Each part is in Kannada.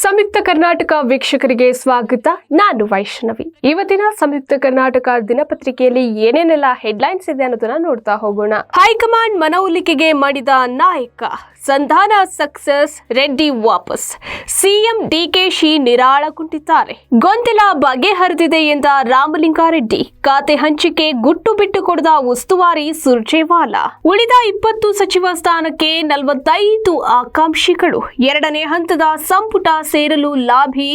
ಸಂಯುಕ್ತ ಕರ್ನಾಟಕ ವೀಕ್ಷಕರಿಗೆ ಸ್ವಾಗತ. ನಾನು ವೈಷ್ಣವಿ. ಇವತ್ತಿನ ಸಂಯುಕ್ತ ಕರ್ನಾಟಕ ದಿನಪತ್ರಿಕೆಯಲ್ಲಿ ಏನೇನೆಲ್ಲ ಹೆಡ್ಲೈನ್ಸ್ ಇದೆ ಅನ್ನೋದನ್ನ ನೋಡ್ತಾ ಹೋಗೋಣ. ಹೈಕಮಾಂಡ್ ಮನವೊಲಿಕೆಗೆ ಮಾಡಿದ ನಾಯಕ, ಸಂಧಾನ ಸಕ್ಸಸ್, ರೆಡ್ಡಿ ವಾಪಸ್, ಸಿಎಂ ಡಿಕೆಶಿ ನಿರಾಳಗೊಂಡಿದ್ದಾರೆ. ಗೊಂದಲ ಬಗೆಹರಿದಿದೆ ಎಂದ ರಾಮಲಿಂಗಾರೆಡ್ಡಿ, ಖಾತೆ ಹಂಚಿಕೆ ಗುಟ್ಟು ಬಿಟ್ಟು ಕೊಡದ ಉಸ್ತುವಾರಿ ಸುರ್ಜೇವಾಲಾ. ಉಳಿದ 20 ಸಚಿವ ಸ್ಥಾನಕ್ಕೆ 45 ಆಕಾಂಕ್ಷಿಗಳು. ಎರಡನೇ ಹಂತದ ಸಂಪುಟ ಸೇರಲು ಲಾಬಿ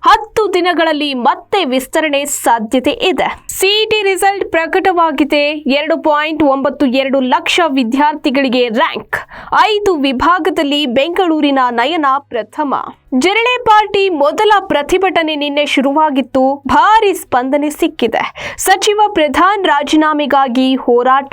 10 ದಿನಗಳಲ್ಲಿ ಮತ್ತೆ ವಿಸ್ತರಣೆ ಸಾಧ್ಯತೆ ಇದೆ. ಸಿಇಟಿ ರಿಸಲ್ಟ್ ಪ್ರಕಟವಾಗಿದೆ. 2.92 ಲಕ್ಷ ವಿದ್ಯಾರ್ಥಿಗಳಿಗೆ ರ್ಯಾಂಕ್. 5 ವಿಭಾಗದಲ್ಲಿ ಬೆಂಗಳೂರಿನ ನಯನ ಪ್ರಥಮ. ಜರಳೆ ಪಾರ್ಟಿ ಮೊದಲ ಪ್ರತಿಭಟನೆ ನಿನ್ನೆ ಶುರುವಾಗಿತ್ತು. ಭಾರಿ ಸ್ಪಂದನೆ ಸಿಕ್ಕಿದೆ. ಸಚಿವ ಪ್ರಧಾನ್ ರಾಜೀನಾಮೆಗಾಗಿ ಹೋರಾಟ.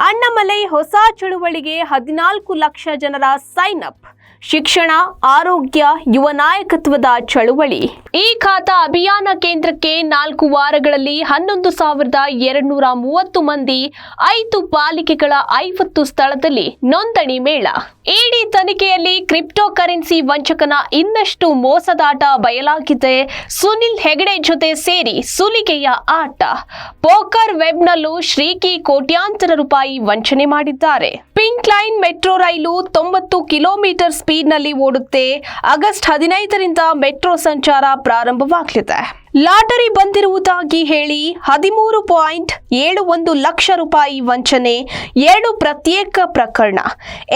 ಅಣ್ಣಾಮಲೈ ಹೊಸ ಚಳುವಳಿಗೆ 14 ಲಕ್ಷ ಜನರ ಸೈನ್ ಅಪ್. ಶಿಕ್ಷಣ, ಆರೋಗ್ಯ, ಯುವ ನಾಯಕತ್ವದ ಚಳುವಳಿ. ಈ ಖಾತಾ ಅಭಿಯಾನ ಕೇಂದ್ರಕ್ಕೆ 4 ವಾರಗಳಲ್ಲಿ 11,230 ಮಂದಿ. 5 ಪಾಲಿಕೆಗಳ 50 ಸ್ಥಳದಲ್ಲಿ ನೋಂದಣಿ ಮೇಳ. ಇಡಿ ತನಿಖೆಯಲ್ಲಿ ಕ್ರಿಪ್ಟೋ ಕರೆನ್ಸಿ ವಂಚಕನ ಇನ್ನಷ್ಟು ಮೋಸದಾಟ ಬಯಲಾಗಿದೆ. ಸುನಿಲ್ ಹೆಗಡೆ ಜೊತೆ ಸೇರಿ ಸುಲಿಗೆಯ ಆಟ. ಪೋಕರ್ ವೆಬ್ನಲ್ಲೂ ಶ್ರೀಕಿ ಕೋಟ್ಯಾಂತರ ರೂಪಾಯಿ ವಂಚನೆ ಮಾಡಿದ್ದಾರೆ. ಪಿಂಕ್ ಲೈನ್ ಮೆಟ್ರೋ ರೈಲು 90 ಕಿಲೋಮೀಟರ್ ಸ್ಪೀಡ್ನಲ್ಲಿ ಓಡುತ್ತೆ. ಆಗಸ್ಟ್ 15ರಿಂದ ಮೆಟ್ರೋ ಸಂಚಾರ ಪ್ರಾರಂಭವಾಗಲಿದೆ. ಲಾಟರಿ ಬಂದಿರುವುದಾಗಿ ಹೇಳಿ 13.71 ಲಕ್ಷ ರೂಪಾಯಿ ವಂಚನೆ. 2 ಪ್ರತ್ಯೇಕ ಪ್ರಕರಣ.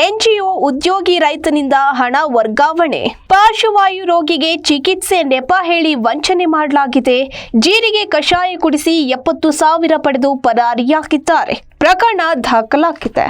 ಎನ್ಜಿಒ ಉದ್ಯೋಗಿ ರೈತನಿಂದ ಹಣ ವರ್ಗಾವಣೆ. ಪಾರ್ಶ್ವವಾಯು ರೋಗಿಗೆ ಚಿಕಿತ್ಸೆ ನೆಪ ಹೇಳಿ ವಂಚನೆ ಮಾಡಲಾಗಿದೆ. ಜೀರಿಗೆ ಕಷಾಯ ಕುಡಿಸಿ 70,000 ಪಡೆದು ಪರಾರಿಯಾಗಿದ್ದಾರೆ. ಪ್ರಕರಣ ದಾಖಲಾಗಿದೆ.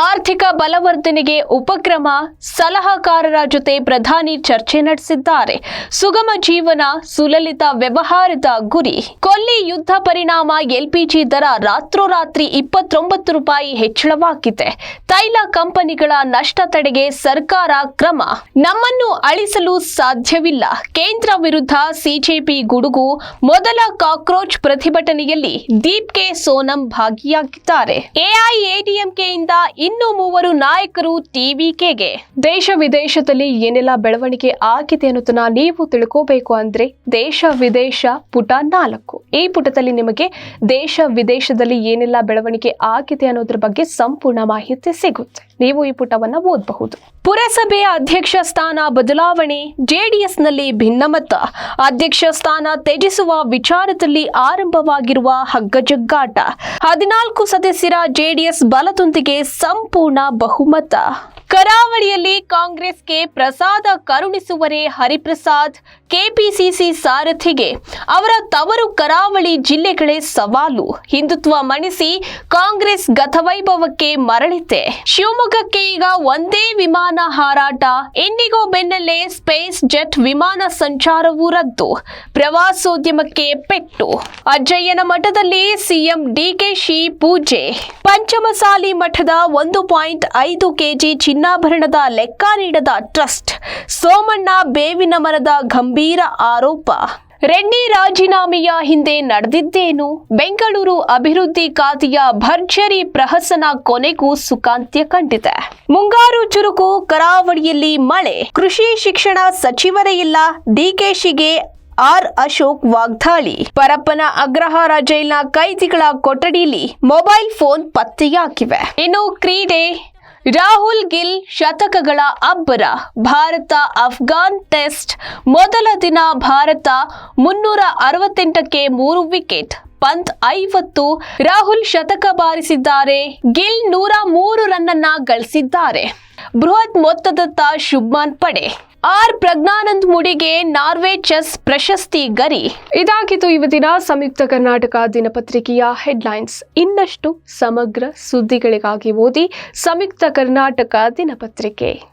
ಆರ್ಥಿಕ ಬಲವರ್ಧನೆಗೆ ಉಪಕ್ರಮ. ಸಲಹಾಕಾರರ ಜೊತೆ ಪ್ರಧಾನಿ ಚರ್ಚೆ ನಡೆಸಿದ್ದಾರೆ. ಸುಗಮ ಜೀವನ, ಸುಲಲಿತ ವ್ಯವಹಾರದ ಗುರಿ. ಕೊಲ್ಲಿ ಯುದ್ಧ ಪರಿಣಾಮ ಎಲ್ಪಿಜಿ ದರ ರಾತ್ರೋರಾತ್ರಿ 29 ರೂಪಾಯಿ ಹೆಚ್ಚಳವಾಗಿದೆ. ತೈಲ ಕಂಪನಿಗಳ ನಷ್ಟ ತಡೆಗೆ ಸರ್ಕಾರ ಕ್ರಮ. ನಮ್ಮನ್ನು ಅಳಿಸಲು ಸಾಧ್ಯವಿಲ್ಲ. ಕೇಂದ್ರ ವಿರುದ್ಧ ಸಿಜೆಪಿ ಗುಡುಗು. ಮೊದಲ ಕಾಕ್ರೋಚ್ ಪ್ರತಿಭಟನೆಯಲ್ಲಿ ದೀಪ್ ಕೆ ಸೋನಂ ಭಾಗಿಯಾಗಿದ್ದಾರೆ. ಎಐಎಡಿಎಂಕೆಯಿಂದ ಇನ್ನೂ 3 ನಾಯಕರು ಟಿವಿಕೆಗೆ. ದೇಶ ವಿದೇಶದಲ್ಲಿ ಏನೆಲ್ಲ ಬೆಳವಣಿಗೆ ಆಗಿದೆ ಅನ್ನೋದನ್ನ ನೀವು ತಿಳ್ಕೋಬೇಕು ಅಂದ್ರೆ ದೇಶ ವಿದೇಶ ಪುಟ 4. ಈ ಪುಟದಲ್ಲಿ ನಿಮಗೆ ದೇಶ ವಿದೇಶದಲ್ಲಿ ಏನೆಲ್ಲ ಬೆಳವಣಿಗೆ ಆಗಿದೆ ಅನ್ನೋದ್ರ ಬಗ್ಗೆ ಸಂಪೂರ್ಣ ಮಾಹಿತಿ ಸಿಗುತ್ತೆ. ನೀವು ಈ ಪುಟವನ್ನ ಓದಬಹುದು. ಪುರಸಭೆ ಅಧ್ಯಕ್ಷ ಸ್ಥಾನ ಬದಲಾವಣೆ. ಜೆಡಿಎಸ್ನಲ್ಲಿ ಭಿನ್ನಮತ. ಅಧ್ಯಕ್ಷ ಸ್ಥಾನ ತ್ಯಜಿಸುವ ವಿಚಾರದಲ್ಲಿ ಆರಂಭವಾಗಿರುವ ಹಗ್ಗಜಗ್ಗಾಟ. 14 ಸದಸ್ಯರ ಜೆಡಿಎಸ್ ಬಲದೊಂದಿಗೆ ಸಂಪೂರ್ಣ ಬಹುಮತ. ಕರಾವಳಿಯಲ್ಲಿ ಕಾಂಗ್ರೆಸ್ಗೆ ಪ್ರಸಾದ ಕರುಣಿಸುವರೇ ಹರಿಪ್ರಸಾದ್. ಕೆಪಿಸಿಸಿ ಸಾರಥಿಗೆ ಅವರ ತವರು ಕರಾವಳಿ ಜಿಲ್ಲೆಗಳೇ ಸವಾಲು. ಹಿಂದುತ್ವ ಮಣಿಸಿ ಕಾಂಗ್ರೆಸ್ ಗತವೈಭವಕ್ಕೆ ಮರಳಿತೆ. ಶಿವಮೊಗ್ಗಕ್ಕೆ ಈಗ ಒಂದೇ ವಿಮಾನ ಹಾರಾಟ. ಇಂಡಿಗೋ ಬೆನ್ನಲ್ಲೇ ಸ್ಪೇಸ್ ಜೆಟ್ ವಿಮಾನ ಸಂಚಾರವೂ ರದ್ದು. ಪ್ರವಾಸೋದ್ಯಮಕ್ಕೆ ಪೆಟ್ಟು. ಅಜ್ಜಯ್ಯನ ಮಠದಲ್ಲಿ ಸಿಎಂ ಡಿಕೆಶಿ ಪೂಜೆ. ಪಂಚಮಸಾಲಿ ಮಠದ 1.5 ಕೆಜಿ ಚಿನ್ನಾಭರಣದ ಲೆಕ್ಕ ನೀಡದ ಟ್ರಸ್ಟ್. ಸೋಮಣ್ಣ ಬೇವಿನ ಮರದ ಗಂಭೀರ ಆರೋಪ. ರೆಡ್ಡಿ ರಾಜೀನಾಮೆಯ ಹಿಂದೆ ನಡೆದಿದ್ದೇನು? ಬೆಂಗಳೂರು ಅಭಿವೃದ್ಧಿ ಖಾತೆಯ ಭರ್ಜರಿ ಪ್ರಹಸನ ಕೊನೆಗೂ ಸುಖಾಂತ್ಯ ಕಂಡಿದೆ. ಮುಂಗಾರು ಚುರುಕು. ಕರಾವಳಿಯಲ್ಲಿ ಮಳೆ. ಕೃಷಿ ಶಿಕ್ಷಣ ಸಚಿವರೇ ಇಲ್ಲ. ಡಿಕೆಶಿಗೆ ಆರ್ ಅಶೋಕ್ ವಾಗ್ದಾಳಿ. ಪರಪ್ಪನ ಅಗ್ರಹಾರ ಜೈಲಿನ ಕೈದಿಗಳ ಕೊಠಡಿಯಲ್ಲಿ ಮೊಬೈಲ್ ಫೋನ್ ಪತ್ತೆಯಾಗಿವೆ. ಇನ್ನು ಕ್ರೀಡೆ. ರಾಹುಲ್ ಗಿಲ್ ಶತಕಗಳ ಅಬ್ಬರ. ಭಾರತ ಅಫ್ಘಾನ್ ಟೆಸ್ಟ್ ಮೊದಲ ದಿನ ಭಾರತ 368ಕ್ಕೆ 3 ವಿಕೆಟ್. ಪಂತ್ 50. ರಾಹುಲ್ ಶತಕ ಬಾರಿಸಿದ್ದಾರೆ. ಗಿಲ್ 103 ರನ್ನನ್ನ ಗಳಿಸಿದ್ದಾರೆ. ಬೃಹತ್ ಮೊತ್ತದತ್ತ ಶುಭ್ಮಾನ್ ಪಡೆ. ಆರ್ ಪ್ರಜ್ಞಾನಂದ್ ಮುಡಿಗೆ ನಾರ್ವೆ ಚೆಸ್ ಪ್ರಶಸ್ತಿ ಗರಿ. ಇದಾಗಿತ್ತು ಇವತ್ತಿನ ಸಂಯುಕ್ತ ಕರ್ನಾಟಕ ದಿನಪತ್ರಿಕೆಯ ಹೆಡ್ಲೈನ್ಸ್. ಇನ್ನಷ್ಟು ಸಮಗ್ರ ಸುದ್ದಿಗಳಿಗಾಗಿ ಓದಿ ಸಂಯುಕ್ತ ಕರ್ನಾಟಕ ದಿನಪತ್ರಿಕೆ.